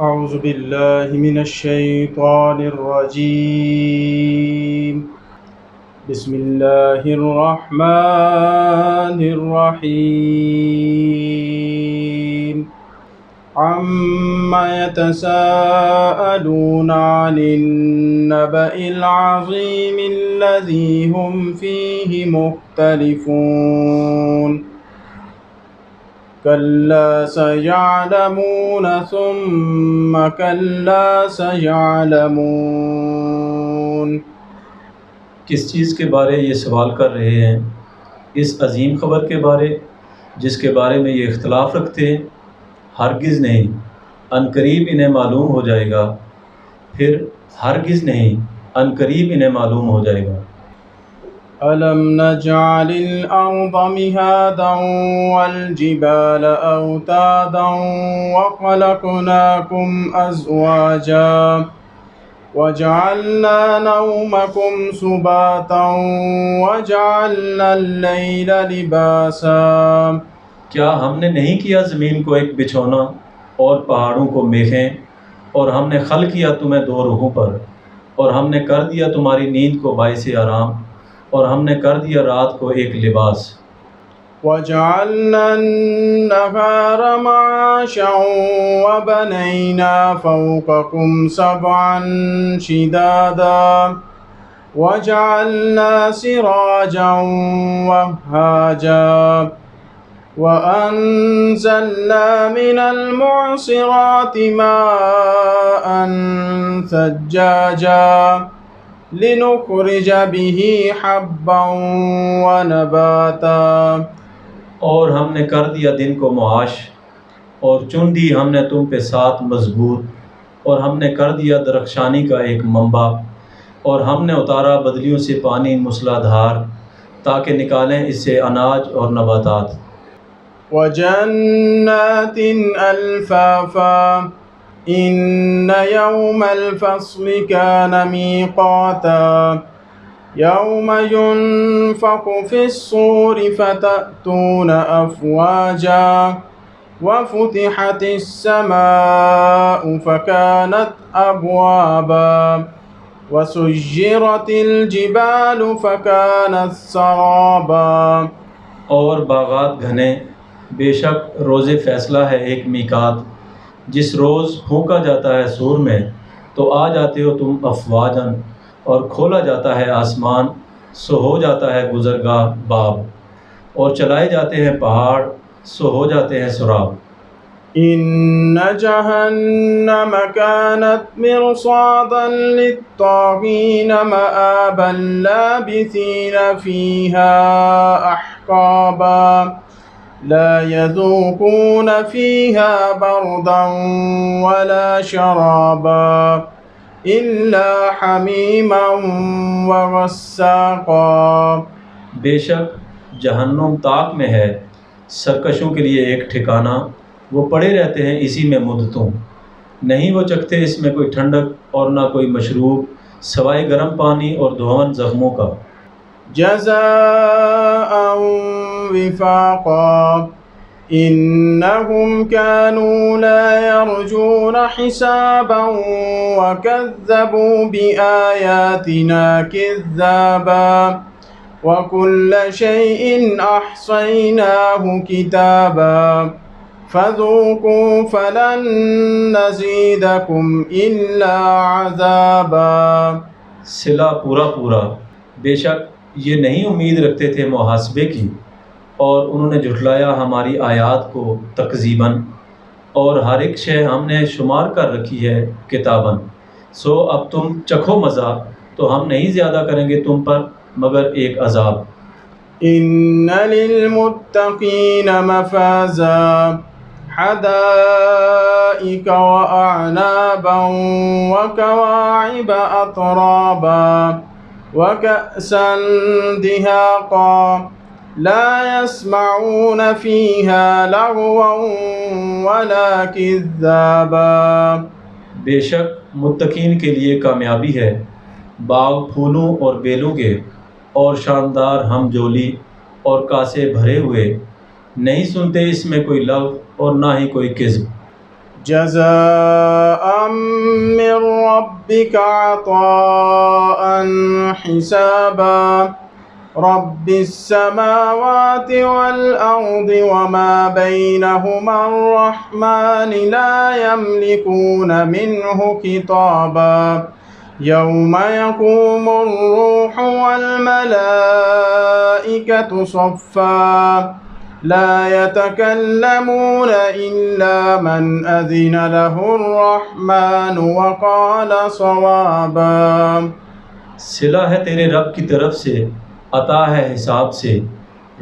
أعوذ بالله من الشيطان الرجيم. بسم الله الرحمن الرحيم. عما يتساءلون عن النبأ العظيم الذي هم فيه مختلفون. كلا سيعلمون ثم كلا سيعلمون. किस चीज़ के बारे ये सवाल कर रहे हैं? इस अजीम ख़बर के बारे जिसके बारे में ये इख्तलाफ रखते हैं? हरगिज़ नहीं, अनकरीब इन्हें मालूम हो जाएगा। फिर हरगिज़ नहीं, अनकरीब इन्हें मालूम हो जाएगा। ألم نجعل الأرض مهادا والجبال أوتادا وخلقناكم أزواجا وجعلنا نومكم سباتا وجعلنا الليل لباسا. क्या हमने नहीं किया ज़मीन को एक बिछौना और पहाड़ों को मेखें, और हमने खल किया तुम्हें दो रुखों पर, और हमने कर दिया तुम्हारी नींद को बाइसे आराम, और हमने कर दिया रात को एक लिबास। وجعلنا النهار معاشا وبنينا فوقكم سبعا شدادا وجعلنا سراجا وهاجا وأنزلنا من المعصرات ماء ثجاجا लिनुखरिज बिही हब्बा व नबाता. और हमने कर दिया दिन को मुआश, और चुन दी हमने तुम पे साथ मजबूत, और हमने कर दिया दरख्शानी का एक मंबा, और हमने उतारा बदलियों से पानी मूसलाधार, ताकि निकालें इससे अनाज और नबातात। वजन्नातिन अल्फाफा इन्न यौमल फस्ल कान मीक़ाता यौम युनफ़ख़ु फ़िस्सूरि फ़तअतून अफ़वाजा वफ़ुतिहतिस समाउ फ़कानत अब्वाबा वसुय्यिरतिल जिबालु फ़कानत सराबा. और बागात घने, बेशक रोज़े फ़ैसला है एक मीकात, जिस रोज़ फूंका जाता है सूर में तो आ जाते हो तुम अफवाजन, और खोला जाता है आसमान सो हो जाता है गुज़रगाह बाब, और चलाए जाते हैं पहाड़ सो हो जाते हैं सुराब। इन्न जहन्नम कानत मिरसादन लित्तागीन मआबन लाबिसीन फ़ीहा अहक़ाबा ला यज़ूक़ून फ़ीहा बरदन वला शराबा इल्ला हमीमन व गस्साक़ा. बेशक जहन्नुम ताक में है, सरकशों के लिए एक ठिकाना, वो पड़े रहते हैं इसी में मुद्दतों, नहीं वो चखते इसमें कोई ठंडक और ना कोई मशरूब सवाए गर्म पानी और धोवन ज़ख्मों का। जज़ाअन विफ़ाक़ा इन्नहुम कानू ला यरजून हिसाबन व कज़्ज़बू बिआयातिना किज़्ज़ाबा व कुल्ल शैइन अहसैनाहु किताबा फ़ज़ूक़ू फ़लन नज़ीदकुम इल्ला अज़ाबा. सिला पूरा पूरा, बेशक ये नहीं उम्मीद रखते थे मुहासबे की, और उन्होंने झुठलाया हमारी आयात को तकज़ीबन, और हर एक शय हमने शुमार कर रखी है किताबन। सो अब तुम चखो मज़ा, तो हम नहीं ज़्यादा करेंगे तुम पर मगर एक अज़ाब। इन्न लिल्मुत्तक़ीन मफ़ाज़ा हदाइक व अअनाबन व कवाइब अतराबा व कअसन दिहाक़ा ला यस्मऊन फ़ीहा लग़वन वला किज़्ज़ाबा. बेशक मुत्तकीन के लिए कामयाबी है, बाग फूलों और बेलों के, और शानदार हम जोली और कासे भरे हुए, नहीं सुनते इसमें कोई लव और ना ही कोई किज़्ब। जज़ाअम मिर रब्बिका अताअन हिसाबा रब्बिस समावाति वल अर्दि वमा बैनहुमा अर्रहमान ला यमलिकून मिन्हु किताबा यौम यक़ूमुर रूहु वल मलाइकतु सफ़्फ़ा ला यतकल्लमून इल्ला मन अज़िन लहुर रहमान व क़ाल सवाबा। सिला है तेरे रब की तरफ से, अता है हिसाब से।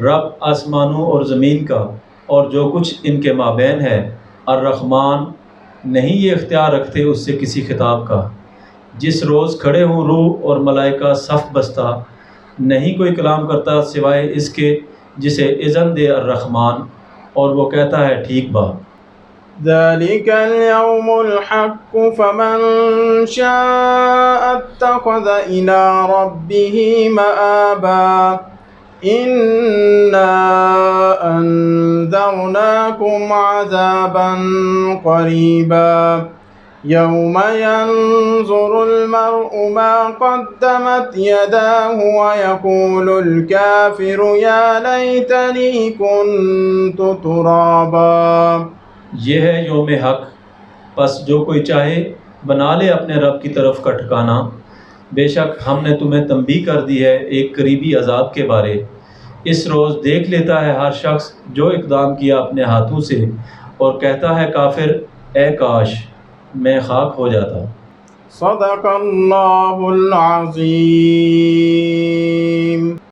रब आसमानों और ज़मीन का और जो कुछ इनके माबैन है, अर्रहमान नहीं ये इख्तियार रखते उससे किसी खिताब का। जिस रोज़ खड़े हों रूह और मलाइका सफ़ बस्ता, नहीं कोई कलाम करता सिवाय इसके जिसे इज़न दे अर्रहमान, और वो कहता है ठीक बात। ज़ालिकल यौमुल हक़्क़ु फमन शाअ इत्तख़ज़ इला रब्बिही मआबा इन्ना अंज़रनाकुम अज़ाबन क़रीबा यौम यंज़ुरुल मर्'ु मा क़द्दमत यदाहु व यक़ूलुल काफ़िरु या लैतनी कुन्तु तुराबा। ये है योम हक़, बस जो कोई चाहे बना ले अपने रब की तरफ का ठिकाना। बेशक हमने तुम्हें तंबीह कर दी है एक करीबी अज़ाब के बारे। इस रोज़ देख लेता है हर शख्स जो इक़दाम किया अपने हाथों से, और कहता है काफिर, ए काश मैं खाक हो जाता। सदक़ल्लाहुल अज़ीम।